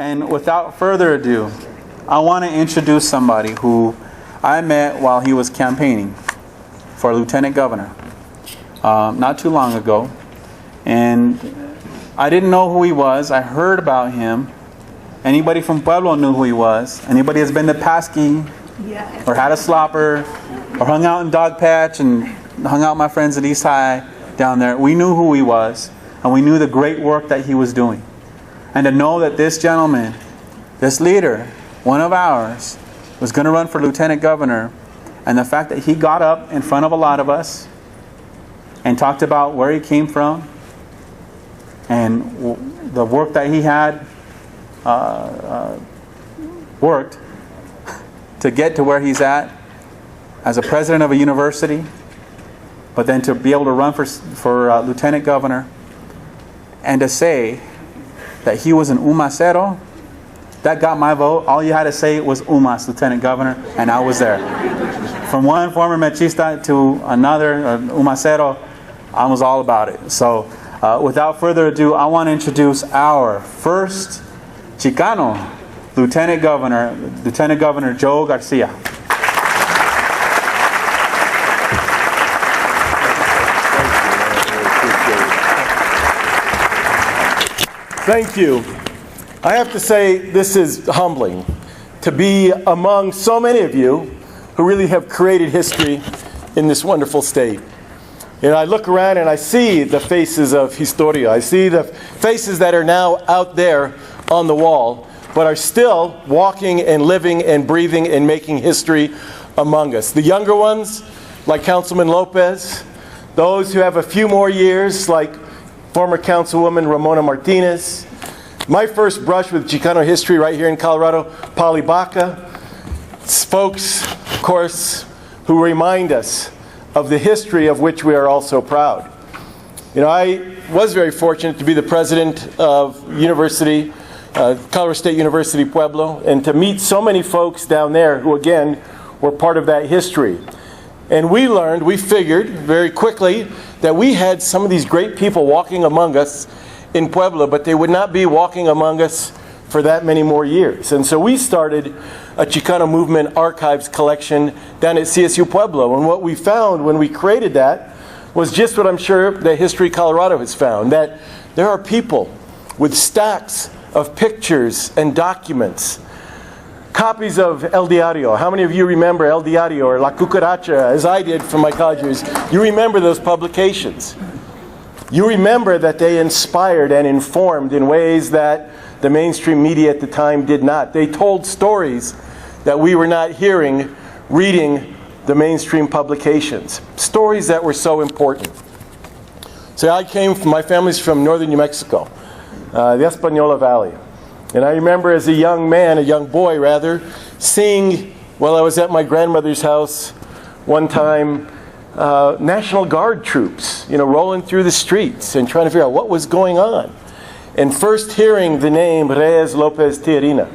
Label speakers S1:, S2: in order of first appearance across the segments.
S1: And without further ado, I want to introduce somebody who I met while he was campaigning for lieutenant governor not too long ago. And I didn't know who he was. I heard about him. Anybody from Pueblo knew who he was. Anybody that's been to Pasky or had a slopper or hung out in Dog Patch and hung out with my friends at East High down there, we knew who he was, and we knew the great work that he was doing. And to know that this gentleman, this leader, one of ours, was going to run for lieutenant governor, and the fact that he got up in front of a lot of us and talked about where he came from and the work that he had worked to get to where he's at as a president of a university, but then to be able to run for lieutenant governor and to say that he was an Umacero, that got my vote. All you had to say was Umas, lieutenant governor, and I was there. From one former Mechista to another, Umacero, I was all about it. So without further ado, I want to introduce our first Chicano Lieutenant Governor Joe Garcia.
S2: Thank you. I have to say this is humbling to be among so many of you who really have created history in this wonderful state. You know, I look around and I see the faces of Historia. I see the faces that are now out there on the wall, but are still walking and living and breathing and making history among us. The younger ones, like Councilman Lopez, those who have a few more years, like former Councilwoman Ramona Martinez. My first brush with Chicano history right here in Colorado, Pali Baca. Folks, of course, who remind us of the history of which we are all so proud. You know, I was very fortunate to be the president of University, Colorado State University Pueblo, and to meet so many folks down there who, again, were part of that history. And we figured very quickly that we had some of these great people walking among us in Pueblo, but they would not be walking among us for that many more years. And so we started a Chicano Movement Archives collection down at CSU Pueblo. And what we found when we created that was just what I'm sure that History Colorado has found, that there are people with stacks of pictures and documents, copies of El Diario. How many of you remember El Diario or La Cucaracha, as I did from my college years? You remember those publications. You remember that they inspired and informed in ways that the mainstream media at the time did not. They told stories that we were not hearing, reading the mainstream publications. Stories that were so important. So my family's from northern New Mexico, the Española Valley. And I remember as a young boy rather, seeing, while I was at my grandmother's house one time, National Guard troops, rolling through the streets and trying to figure out what was going on. And first hearing the name Reyes Lopez Tijerina.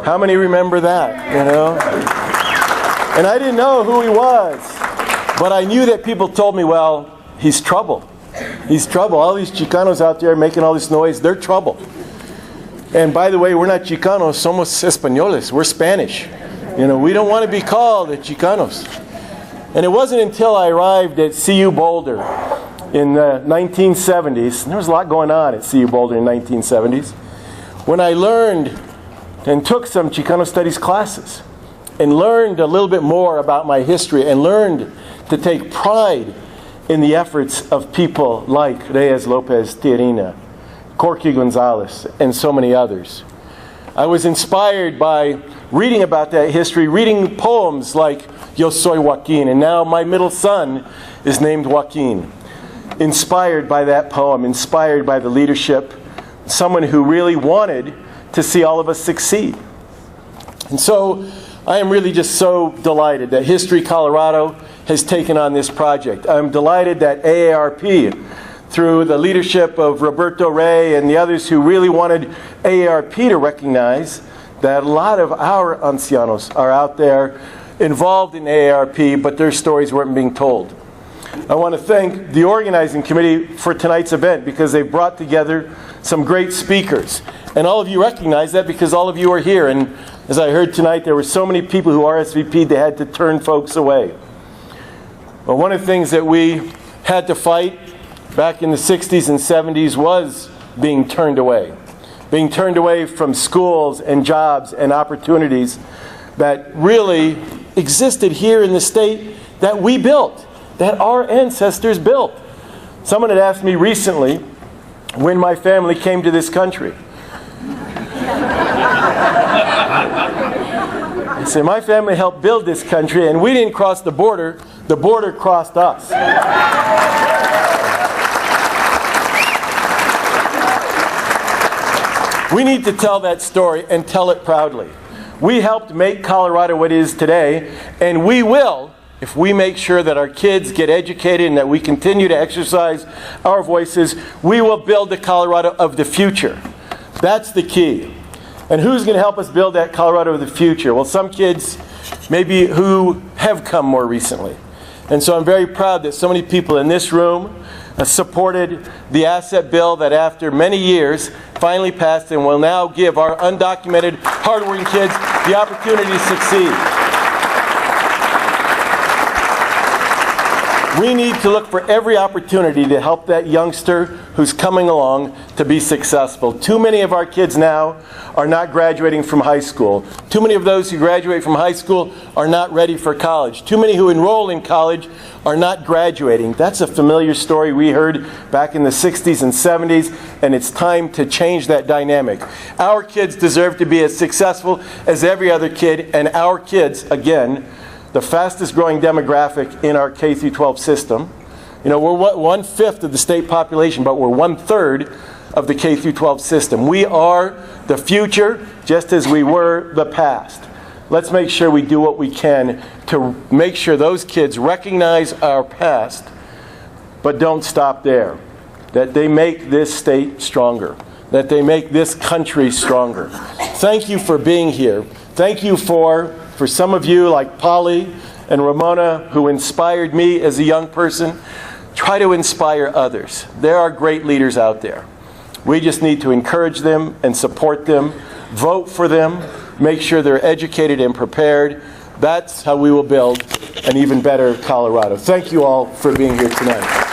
S2: How many remember that, And I didn't know who he was, but I knew that people told me, well, he's trouble. He's trouble. All these Chicanos out there making all this noise, they're trouble. And by the way, we're not Chicanos, somos Españoles. We're Spanish. We don't want to be called the Chicanos. And it wasn't until I arrived at CU Boulder in the 1970s, and there was a lot going on at CU Boulder in the 1970s, when I learned and took some Chicano studies classes and learned a little bit more about my history and learned to take pride in the efforts of people like Reyes Lopez Tijerina, Corky Gonzalez, and so many others. I was inspired by reading about that history, reading poems like Yo Soy Joaquin, and now my middle son is named Joaquin. Inspired by that poem, inspired by the leadership, someone who really wanted to see all of us succeed. And so I am really just so delighted that History Colorado has taken on this project. I'm delighted that AARP, through the leadership of Roberto Rey and the others who really wanted AARP to recognize that a lot of our ancianos are out there involved in AARP, but their stories weren't being told. I want to thank the organizing committee for tonight's event because they brought together some great speakers. And all of you recognize that because all of you are here. And as I heard tonight, there were so many people who RSVP'd they had to turn folks away. But one of the things that we had to fight back in the 60s and 70s was being turned away. Being turned away from schools and jobs and opportunities that really existed here in the state that we built, that our ancestors built. Someone had asked me recently when my family came to this country. I said, my family helped build this country, and we didn't cross the border crossed us. We need to tell that story and tell it proudly. We helped make Colorado what it is today, and we will, if we make sure that our kids get educated and that we continue to exercise our voices, we will build the Colorado of the future. That's the key. And who's going to help us build that Colorado of the future? Well, some kids maybe who have come more recently. And so I'm very proud that so many people in this room supported the asset bill that after many years finally passed and will now give our undocumented, hardworking kids the opportunity to succeed. We need to look for every opportunity to help that youngster who's coming along to be successful. Too many of our kids now are not graduating from high school. Too many of those who graduate from high school are not ready for college. Too many who enroll in college are not graduating. That's a familiar story we heard back in the 60s and 70s, and it's time to change that dynamic. Our kids deserve to be as successful as every other kid, and our kids, again, the fastest growing demographic in our K through 12 system. You know, we're 1/5 of the state population, but we're 1/3 of the K through 12 system. We are the future, just as we were the past. Let's make sure we do what we can to make sure those kids recognize our past, but don't stop there. That they make this state stronger. That they make this country stronger. Thank you for being here. Thank you for some of you like Polly and Ramona who inspired me as a young person. Try to inspire others. There are great leaders out there. We just need to encourage them and support them, vote for them, make sure they're educated and prepared. That's how we will build an even better Colorado. Thank you all for being here tonight.